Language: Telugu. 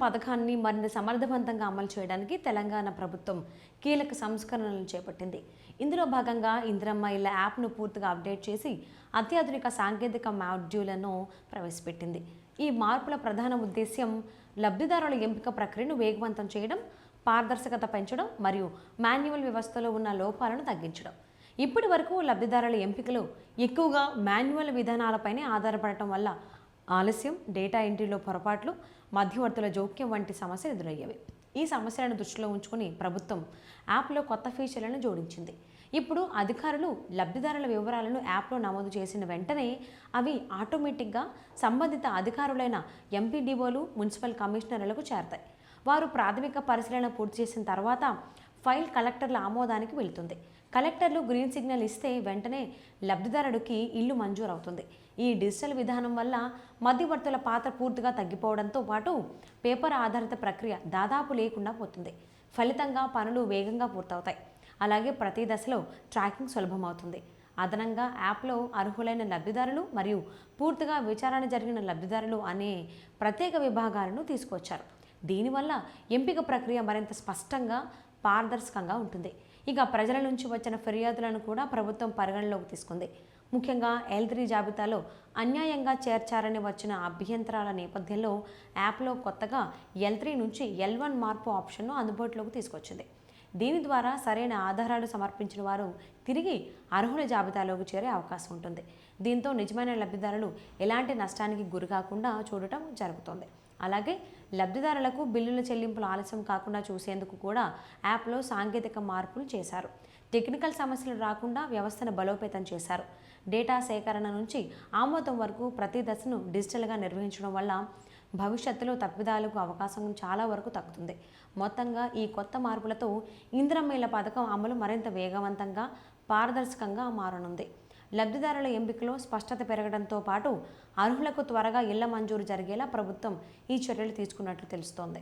పథకాన్ని మరింత సమర్థవంతంగా అమలు చేయడానికి తెలంగాణ ప్రభుత్వం కీలక సంస్కరణలను చేపట్టింది. ఇందులో భాగంగా ఇందిరమ్మ ఇళ్ల యాప్ను పూర్తిగా అప్డేట్ చేసి అత్యాధునిక సాంకేతిక మాడ్యూళ్లను ప్రవేశపెట్టింది. ఈ మార్పుల ప్రధాన ఉద్దేశ్యం లబ్ధిదారుల ఎంపిక ప్రక్రియను వేగవంతం చేయడం, పారదర్శకత పెంచడం మరియు మాన్యువల్ వ్యవస్థలో ఉన్న లోపాలను తగ్గించడం. ఇప్పటి వరకు లబ్ధిదారుల ఎంపికలు ఎక్కువగా మాన్యువల్ విధానాలపైనే ఆధారపడటం వల్ల ఆలస్యం, డేటా ఎంట్రీలో పొరపాట్లు, మధ్యవర్తుల జోక్యం వంటి సమస్యలు ఎదురయ్యేవి. ఈ సమస్యలను దృష్టిలో ఉంచుకుని ప్రభుత్వం యాప్లో కొత్త ఫీచర్లను జోడించింది. ఇప్పుడు అధికారులు లబ్ధిదారుల వివరాలను యాప్లో నమోదు చేసిన వెంటనే అవి ఆటోమేటిక్గా సంబంధిత అధికారులైన ఎంపీడీఓలు, మున్సిపల్ కమిషనర్లకు చేరతాయి. వారు ప్రాథమిక పరిశీలన పూర్తి చేసిన తర్వాత ఫైల్ కలెక్టర్ల ఆమోదానికి వెళుతుంది. కలెక్టర్లు గ్రీన్ సిగ్నల్ ఇస్తే వెంటనే లబ్ధిదారుడికి ఇల్లు మంజూరు అవుతుంది. ఈ డిజిటల్ విధానం వల్ల మధ్యవర్తుల పాత్ర పూర్తిగా తగ్గిపోవడంతో పాటు పేపర్ ఆధారిత ప్రక్రియ దాదాపు లేకుండా పోతుంది. ఫలితంగా పనులు వేగంగా పూర్తవుతాయి. అలాగే ప్రతి దశలో ట్రాకింగ్ సులభమవుతుంది. అదనంగా యాప్లో అర్హులైన లబ్ధిదారులు మరియు పూర్తిగా విచారణ జరిగిన లబ్ధిదారులు అనే ప్రత్యేక విభాగాలను తీసుకొచ్చారు. దీనివల్ల ఎంపిక ప్రక్రియ మరింత స్పష్టంగా, పారదర్శకంగా ఉంటుంది. ఇక ప్రజల నుంచి వచ్చిన ఫిర్యాదులను కూడా ప్రభుత్వం పరిగణలోకి తీసుకుంది. ముఖ్యంగా L3 జాబితాలో అన్యాయంగా చేర్చారని వచ్చిన అభ్యంతరాల నేపథ్యంలో యాప్లో కొత్తగా L3 నుంచి L1 మార్పు ఆప్షన్ను అందుబాటులోకి తీసుకొచ్చింది. దీని ద్వారా సరైన ఆధారాలు సమర్పించిన వారు తిరిగి అర్హుల జాబితాలోకి చేరే అవకాశం ఉంటుంది. దీంతో నిజమైన లబ్ధిదారులు ఎలాంటి నష్టానికి గురికాకుండా చూడటం జరుగుతుంది. అలాగే లబ్ధిదారులకు బిల్లుల చెల్లింపులు ఆలస్యం కాకుండా చూసేందుకు కూడా యాప్లో సాంకేతిక మార్పులు చేశారు. టెక్నికల్ సమస్యలు రాకుండా వ్యవస్థను బలోపేతం చేశారు. డేటా సేకరణ నుంచి ఆమోదం వరకు ప్రతి దశను డిజిటల్గా నిర్వహించడం వల్ల భవిష్యత్తులో తప్పిదాలకు అవకాశం చాలా వరకు తగ్గుతుంది. మొత్తంగా ఈ కొత్త మార్పులతో ఇందిరమ్మ ఇళ్ల పథకం అమలు మరింత వేగవంతంగా, పారదర్శకంగా మారనుంది. లబ్ధిదారుల ఎంపికలో స్పష్టత పెరగడంతో పాటు అర్హులకు త్వరగా ఇళ్ల మంజూరు జరిగేలా ప్రభుత్వం ఈ చర్యలు తీసుకున్నట్లు తెలుస్తోంది.